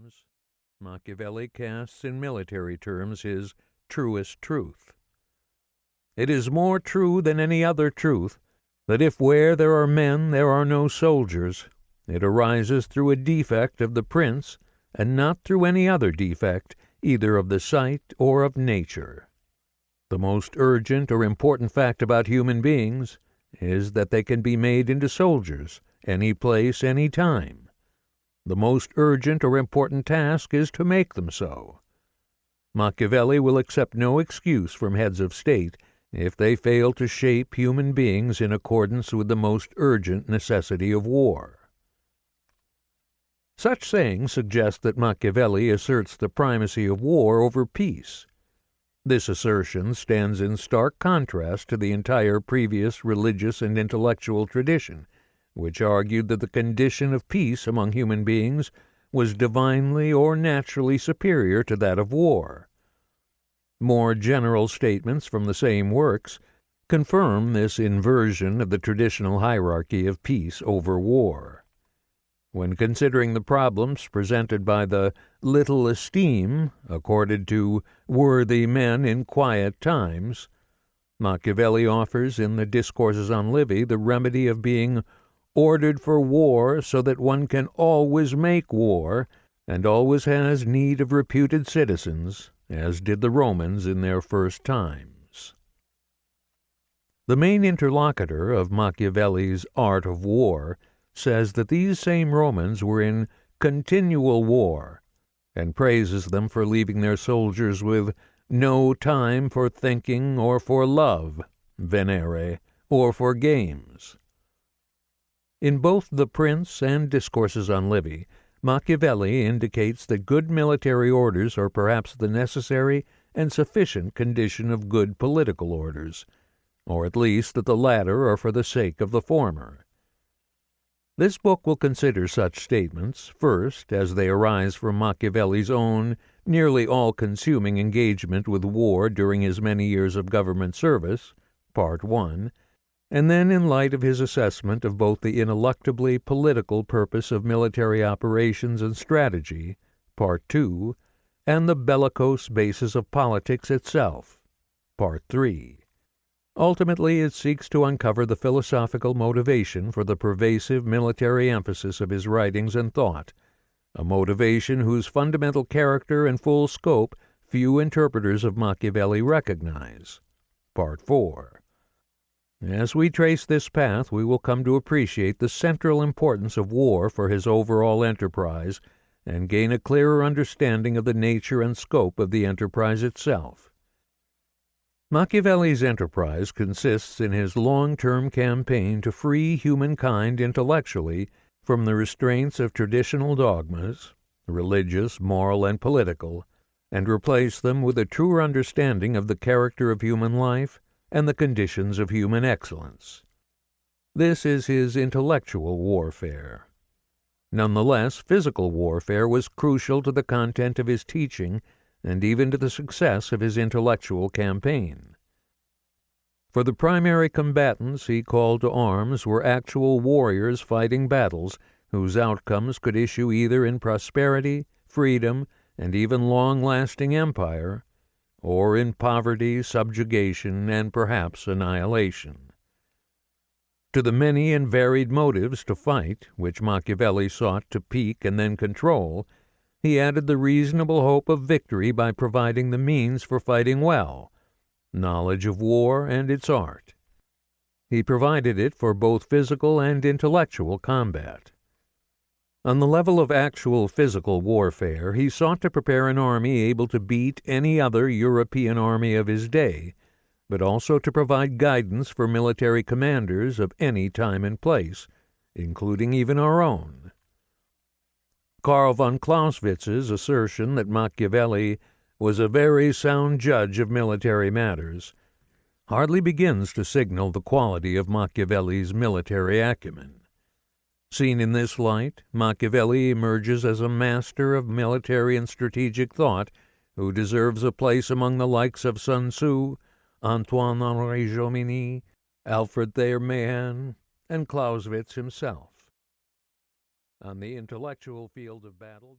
terms, Machiavelli casts in military terms his truest truth. It is more true than any other truth that if where there are men there are no soldiers, it arises through a defect of the prince, and not through any other defect, either of the sight or of nature. The most urgent or important fact about human beings is that they can be made into soldiers, any place, any time. The most urgent or important task is to make them so. Machiavelli will accept no excuse from heads of state if they fail to shape human beings in accordance with the most urgent necessity of war. Such sayings suggest that Machiavelli asserts the primacy of war over peace. This assertion stands in stark contrast to the entire previous religious and intellectual tradition, which argued that the condition of peace among human beings was divinely or naturally superior to that of war. More general statements from the same works confirm this inversion of the traditional hierarchy of peace over war. When considering the problems presented by the little esteem accorded to worthy men in quiet times, Machiavelli offers in the Discourses on Livy the remedy of being ordered for war so that one can always make war and always has need of reputed citizens, as did the Romans in their first times. The main interlocutor of Machiavelli's Art of War says that these same Romans were in continual war, and praises them for leaving their soldiers with no time for thinking or for love, venere, or for games. In both the Prince and Discourses on Livy, Machiavelli indicates that good military orders are perhaps the necessary and sufficient condition of good political orders, or at least that the latter are for the sake of the former. This book will consider such statements, first, as they arise from Machiavelli's own nearly all-consuming engagement with war during his many years of government service, Part 1, and then in light of his assessment of both the ineluctably political purpose of military operations and strategy, Part 2, and the bellicose basis of politics itself, Part 3. Ultimately, it seeks to uncover the philosophical motivation for the pervasive military emphasis of his writings and thought, a motivation whose fundamental character and full scope few interpreters of Machiavelli recognize. Part 4. As we trace this path, we will come to appreciate the central importance of war for his overall enterprise and gain a clearer understanding of the nature and scope of the enterprise itself. Machiavelli's enterprise consists in his long-term campaign to free humankind intellectually from the restraints of traditional dogmas, religious, moral, and political, and replace them with a truer understanding of the character of human life and the conditions of human excellence. This is his intellectual warfare. Nonetheless, physical warfare was crucial to the content of his teaching and even to the success of his intellectual campaign. For the primary combatants he called to arms were actual warriors fighting battles whose outcomes could issue either in prosperity, freedom, and even long-lasting empire, or in poverty, subjugation, and perhaps annihilation. To the many and varied motives to fight, which Machiavelli sought to pique and then control, he added the reasonable hope of victory by providing the means for fighting well, knowledge of war and its art. He provided it for both physical and intellectual combat. On the level of actual physical warfare, he sought to prepare an army able to beat any other European army of his day, but also to provide guidance for military commanders of any time and place, including even our own. Karl von Clausewitz's assertion that Machiavelli was a very sound judge of military matters hardly begins to signal the quality of Machiavelli's military acumen. Seen in this light, Machiavelli emerges as a master of military and strategic thought who deserves a place among the likes of Sun Tzu, Antoine-Henri Jomini, Alfred Thayer Mahan, and Clausewitz himself. On the intellectual field of battle,